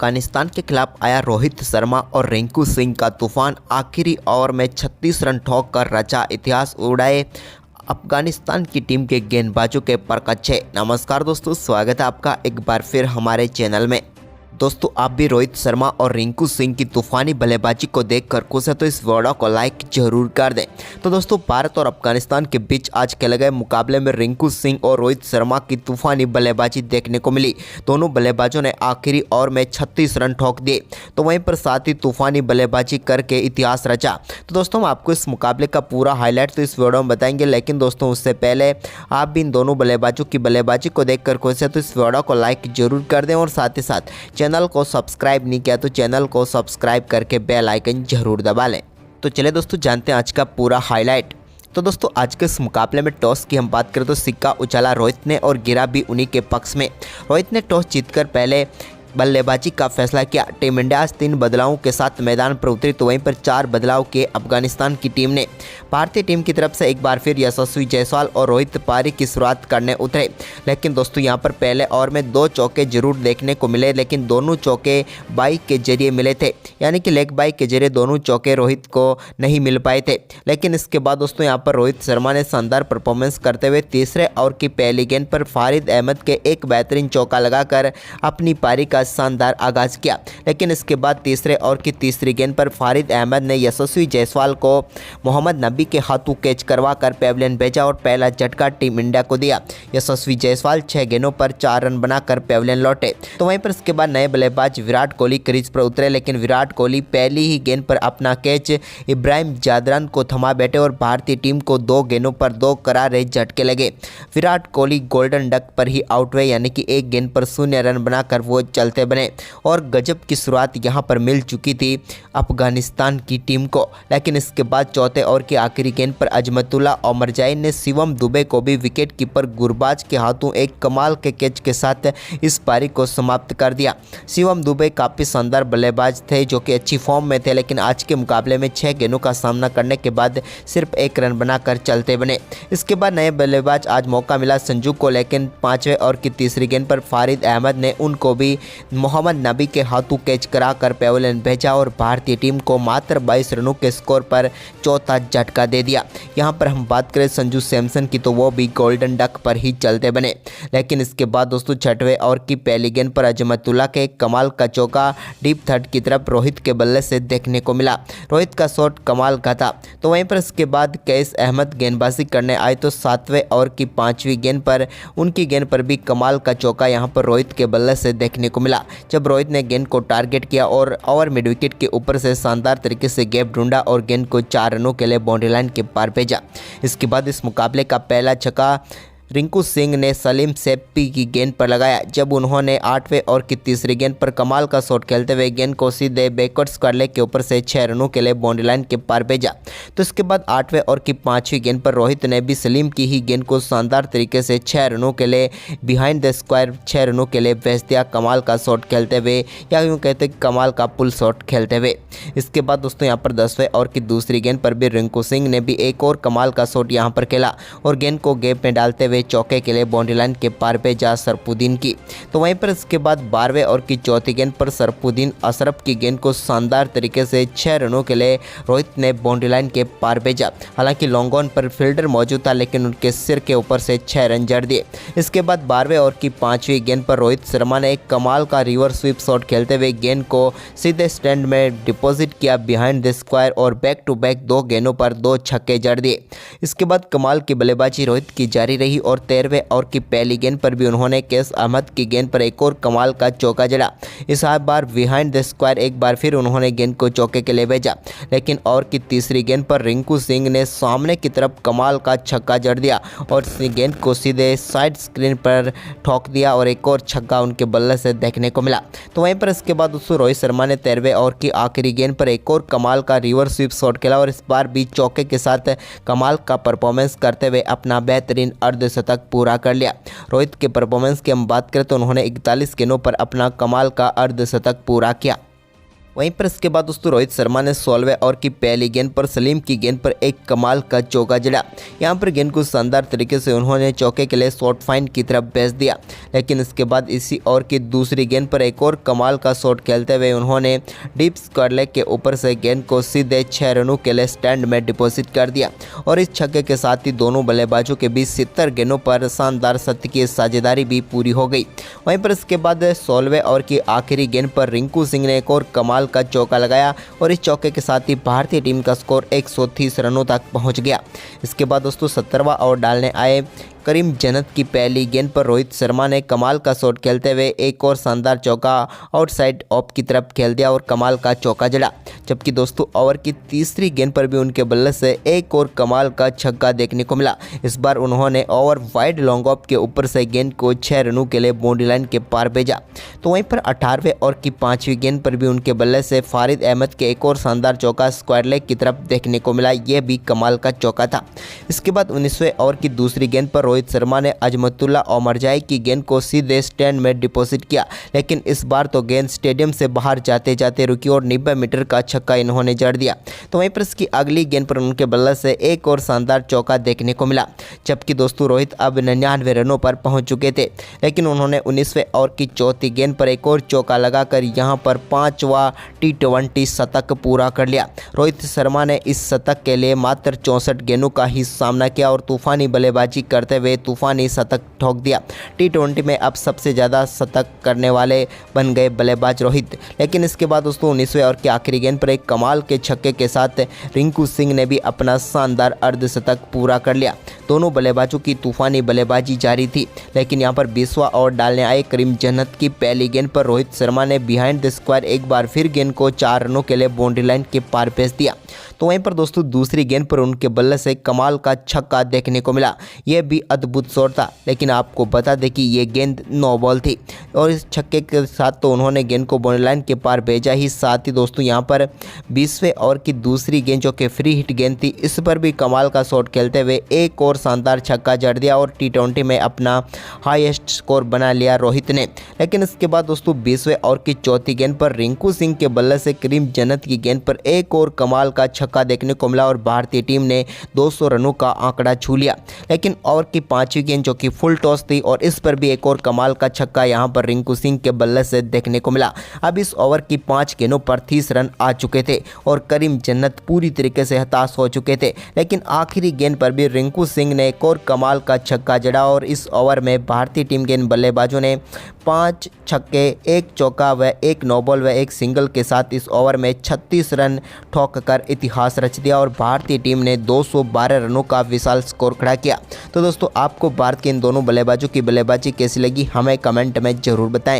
अफगानिस्तान के खिलाफ आया रोहित शर्मा और रिंकू सिंह का तूफान। आखिरी ओवर में 36 रन ठोक कर रचा इतिहास, उड़ाए अफगानिस्तान की टीम के गेंदबाजों के परकच्छे। नमस्कार दोस्तों, स्वागत है आपका एक बार फिर हमारे चैनल में। दोस्तों, आप भी रोहित शर्मा और रिंकू सिंह की तूफानी बल्लेबाजी को देखकर खुश है तो इस वीडियो को लाइक जरूर कर दें। तो दोस्तों, भारत और अफगानिस्तान के बीच आज खेले गए मुकाबले में रिंकू सिंह और रोहित शर्मा की तूफानी बल्लेबाजी देखने को मिली। दोनों बल्लेबाजों ने आखिरी ओवर में 36 रन ठोक दिए, तो वहीं पर साथ ही तूफानी बल्लेबाजी करके इतिहास रचा। तो दोस्तों, हम आपको इस मुकाबले का पूरा हाईलाइट तो इस वीडियो में बताएंगे, लेकिन दोस्तों उससे पहले आप भी इन दोनों बल्लेबाजों की बल्लेबाजी को देखकर खुश है तो इस वीडियो को लाइक जरूर कर दें और साथ ही साथ चैनल को सब्सक्राइब नहीं किया तो चैनल को सब्सक्राइब करके बेल आइकन जरूर दबा लें। तो चलिए दोस्तों, जानते हैं आज का पूरा हाईलाइट। तो दोस्तों, आज के इस मुकाबले में टॉस की हम बात करें तो सिक्का उछाला रोहित ने और गिरा भी उन्हीं के पक्ष में। रोहित ने टॉस जीतकर पहले बल्लेबाजी का फैसला किया। टीम इंडिया आज 3 बदलावों के साथ मैदान पर उतरी, तो वहीं पर 4 बदलाव किए अफगानिस्तान की टीम ने। भारतीय टीम की तरफ से एक बार फिर यशस्वी जायसवाल और रोहित पारिक की शुरुआत करने उतरे, लेकिन दोस्तों यहां पर पहले ओवर में 2 चौके जरूर देखने को मिले, लेकिन दोनों चौके बाइक के जरिए मिले थे, यानी कि लेग बाइक के जरिए दोनों चौके रोहित को नहीं मिल पाए थे। लेकिन इसके बाद दोस्तों यहाँ पर रोहित शर्मा ने शानदार परफॉर्मेंस करते हुए तीसरे ओवर की पहली गेंद पर फारिद अहमद के एक बेहतरीन चौका लगाकर अपनी पारी का शानदार आगाज किया। लेकिन इसके बाद तीसरे ओवर की तीसरी गेंद पर फारिद अहमद ने यशस्वी जायसवाल को मोहम्मद नबी के हाथों कैच करवाकर पेविलियन भेजा और पहला झटका टीम इंडिया को दिया। यशस्वी जायसवाल 6 गेंदों पर 4 रन बनाकर पेविलियन लौटे। तो वहीं पर इसके बाद नए बल्लेबाज विराट कोहली क्रीज पर उतरे, लेकिन विराट कोहली पहली ही गेंद पर अपना कैच इब्राहिम जादरान को थमा बैठे और भारतीय टीम को 2 गेंदों पर 2 करारे झटके लगे। विराट कोहली गोल्डन डक पर ही आउट हुए, यानी कि 1 गेंद पर 0 रन बनाकर वो चलते बने और गजब की शुरुआत यहां पर मिल चुकी थी अफगानिस्तान की टीम को। लेकिन इसके बाद चौथे ओवर की आखिरी गेंद पर अजमतुल्ला ओमरजाई ने शिवम दुबे को भी विकेट कीपर गुरबाज के हाथों एक कमाल के कैच के साथ इस पारी को समाप्त कर दिया। शिवम दुबे काफ़ी शानदार बल्लेबाज थे जो कि अच्छी फॉर्म में थे, लेकिन आज के मुकाबले में 6 गेंदों का सामना करने के बाद सिर्फ 1 रन बनाकर चलते बने। इसके बाद नए बल्लेबाज आज मौका मिला संजू को, लेकिन 5वें ओवर की तीसरी गेंद पर फारिद अहमद ने उनको भी मोहम्मद नबी के हाथों कैच कराकर पेविलियन भेजा और भारतीय टीम को मात्र 22 रनों के स्कोर पर चौथा झटका दे दिया। यहां पर हम बात करें संजू सैमसन की, तो वो भी गोल्डन डक पर ही चलते बने। लेकिन इसके बाद दोस्तों 6वें ओवर की पहली गेंद पर अजमतुल्ला के कमाल का चौका डीप थर्ड की तरफ रोहित के बल्ले से देखने को मिला। रोहित का शॉट कमाल का था। तो वहीं पर इसके बाद कैस अहमद गेंदबाजी करने आए, तो 7वें ओवर की 5वीं गेंद पर उनकी गेंद पर भी कमाल का चौका यहां पर रोहित के बल्ले से देखने को मिला, जब रोहित ने गेंद को टारगेट किया और ओवर मिड विकेट के ऊपर से शानदार तरीके से गैप ढूंढा और गेंद को 4 रनों के लिए बाउंड्री लाइन के पार भेजा। इसके बाद इस मुकाबले का पहला छक्का रिंकू सिंह ने सलीम सेप्पी की गेंद पर लगाया, जब उन्होंने 8वें ओवर की तीसरी गेंद पर कमाल का शॉट खेलते हुए गेंद को सीधे बैकवर्ड स्क्वायर लेग के ऊपर से 6 रनों के लिए बाउंड्री लाइन के पार भेजा। तो इसके बाद 8वें ओवर की 5वीं गेंद पर रोहित ने भी सलीम की ही गेंद को शानदार तरीके से 6 रनों के लिए बिहाइंड द स्क्वायर 6 रनों के लिए भेज दिया, कमाल का शॉट खेलते हुए, या यूँ कहते कमाल का पुल शॉट खेलते हुए। इसके बाद दोस्तों यहाँ पर 10वें ओवर की दूसरी गेंद पर भी रिंकू सिंह ने भी एक और कमाल का शॉट यहाँ पर खेला और गेंद को गैप में डालते हुए चौके के लिए बाउंड्री लाइन के पार पे जा सरफुद्दीन की। तो वहीं पर इसके बाद 12वें ओवर की चौथी गेंद पर सरफुद्दीन अशरफ की गेंद को शानदार तरीके से 6 रनों के लिए रोहित ने बाउंड्री लाइन के पार भेजा। हालांकि लॉन्ग ऑन पर फील्डर मौजूद था, लेकिन उनके सिर के ऊपर से 6 रन जड़ दिए। इसके बाद 12वें ओवर की 5वीं गेंद पर रोहित शर्मा ने एक कमाल का रिवर्स स्वीप शॉट खेलते हुए गेंद को सीधे स्टैंड में डिपॉजिट किया बिहाइंड द स्क्वायर और बैक टू बैक 2 गेंदों पर 2 छक्के जड़ दिए। इसके बाद कमाल की बल्लेबाजी रोहित की जारी रही और 13वें ओवर की पहली गेंद पर भी उन्होंने कैस अहमद की गेंद पर एक और कमाल का चौका जड़ा। इस बार बिहाइंड द स्क्वायर एक बार फिर उन्होंने गेंद को चौके के लिए भेजा, लेकिन ओवर की तीसरी गेंद पर रिंकू सिंह ने सामने की तरफ कमाल का छक्का जड़ दिया और गेंद को सीधे साइड स्क्रीन पर ठोक दिया और एक और छक्का उनके बल्ले से देखने को मिला। तो वहीं पर इसके बाद दोस्तों रोहित शर्मा ने 13वें ओवर की आखिरी गेंद पर एक और कमाल का रिवर्स स्वीप शॉट खेला और इस बार भी चौके के साथ कमाल का परफॉर्मेंस करते हुए अपना बेहतरीन अर्धशतक पूरा कर लिया। रोहित के परफॉर्मेंस की हम बात करें तो उन्होंने 41 गेंदों पर अपना कमाल का अर्धशतक पूरा किया। वहीं पर इसके बाद दोस्तों रोहित शर्मा ने 16वें ओवर की पहली गेंद पर सलीम की गेंद पर एक कमाल का चौका जड़ा। यहां पर गेंद को शानदार तरीके से उन्होंने चौके के लिए शॉर्ट फाइन की तरफ भेज दिया। लेकिन इसके बाद इसी ओवर की दूसरी गेंद पर एक और कमाल का शॉट खेलते हुए उन्होंने डीप स्क्वायर लेग के ऊपर से गेंद को सीधे 6 रनों के लिए स्टैंड में डिपॉजिट कर दिया और इस छक्के के साथ ही दोनों बल्लेबाजों के बीच 70 गेंदों पर शानदार शतकीय की साझेदारी भी पूरी हो गई। वहीं पर इसके बाद 16वें ओवर की आखिरी गेंद पर रिंकू सिंह ने एक और कमाल का चौका लगाया और इस चौके के साथ ही भारतीय टीम का स्कोर 130 रनों तक पहुंच गया। इसके बाद दोस्तों 17वां ओवर डालने आए करीम जन्नत की पहली गेंद पर रोहित शर्मा ने कमाल का शॉट खेलते हुए एक और शानदार चौका आउटसाइड ऑफ की तरफ खेल दिया और कमाल का चौका जड़ा। जबकि दोस्तों ओवर की तीसरी गेंद पर भी उनके बल्ले से एक और कमाल का छक्का देखने को मिला। इस बार उन्होंने ओवर वाइड लॉन्ग ऑफ के ऊपर से गेंद को 6 रनों के लिए बाउंड्री लाइन के पार भेजा। तो वहीं पर 18वें ओवर की 5वीं गेंद पर भी उनके बल्ले से फारिद अहमद के एक और शानदार चौका स्क्वायर लेग की तरफ देखने को मिला। यह भी कमाल का चौका था। इसके बाद 19वें ओवर की दूसरी गेंद पर रोहित शर्मा ने अजमतुल्ला ओमरजाई की गेंद को सीधे स्टैंड में डिपॉजिट किया। लेकिन इस बार तो गेंद स्टेडियम से बाहर जाते जाते रुकी और 90 मीटर का छक्का इन्होंने जड़ दिया। तो वहीं पर इसकी अगली गेंद पर उनके बल्ले से एक और शानदार चौका देखने को मिला। जबकि दोस्तों रोहित अब 99 रनों पर पहुंच चुके थे। लेकिन उन्होंने 19वें ओवर की चौथी गेंद पर एक और चौका लगाकर यहां पर 5वां T20 शतक पूरा कर लिया। रोहित शर्मा ने इस शतक के लिए मात्र 64 गेंदों का ही सामना किया और तूफानी बल्लेबाजी करते हुए तूफानी शतक ठोक दिया। T20 में अब सबसे ज़्यादा शतक करने वाले बन गए बल्लेबाज रोहित। लेकिन इसके बाद दोस्तों 19वें ओवर की आखिरी गेंद पर एक कमाल के छक्के के साथ रिंकू सिंह ने भी अपना शानदार अर्धशतक पूरा कर लिया। दोनों बल्लेबाजों की तूफानी बल्लेबाजी जारी थी। लेकिन यहां पर 20वां ओवर डालने आए करीम जन्नत की पहली गेंद पर रोहित शर्मा ने बिहाइंड द स्क्वायर एक बार फिर गेंद को 4 रनों के लिए बाउंड्री लाइन के पार भेज दिया। तो वहीं पर दोस्तों दूसरी गेंद पर उनके बल्ले से कमाल का छक्का देखने को मिला। यह भी अद्भुत शॉट था। लेकिन आपको बता दें कि ये गेंद नो बॉल थी और इस छक्के के साथ तो उन्होंने गेंद को बाउंड्री लाइन के पार भेजा ही, साथ ही दोस्तों यहां पर 20वें ओवर की दूसरी गेंद जो कि फ्री हिट गेंद थी, इस पर भी कमाल का शॉट खेलते हुए एक और शानदार छक्का जड़ दिया और T20 में अपना हाईएस्ट स्कोर बना लिया रोहित ने। लेकिन इसके बाद दोस्तों 20वें ओवर की चौथी गेंद पर रिंकू सिंह के बल्ले से करीम जन्नत की गेंद पर एक और कमाल का छक्का देखने को मिला और भारतीय टीम ने 200 रनों का आंकड़ा छू लिया। लेकिन ओवर की 5वीं गेंद जो कि फुल टॉस थी और इस पर भी एक और कमाल का छक्का यहां पर रिंकू सिंह के बल्ले से देखने को मिला। अब इस ओवर की 5 गेंदों पर 30 रन आ चुके थे और करीम जन्नत पूरी तरीके से हताश हो चुके थे। लेकिन आखिरी गेंद पर भी रिंकू सिंह ने एक और कमाल का छक्का जड़ा और इस ओवर में भारतीय टीम के इन बल्लेबाजों ने 5 छक्के, 1 चौका व 1 नो बॉल व 1 सिंगल के साथ इस ओवर में 36 रन ठोक कर इतिहास रच दिया और भारतीय टीम ने 212 रनों का विशाल स्कोर खड़ा किया। तो दोस्तों आपको भारत के इन दोनों बल्लेबाजों की बल्लेबाजी कैसी लगी हमें कमेंट में ज़रूर बताएं।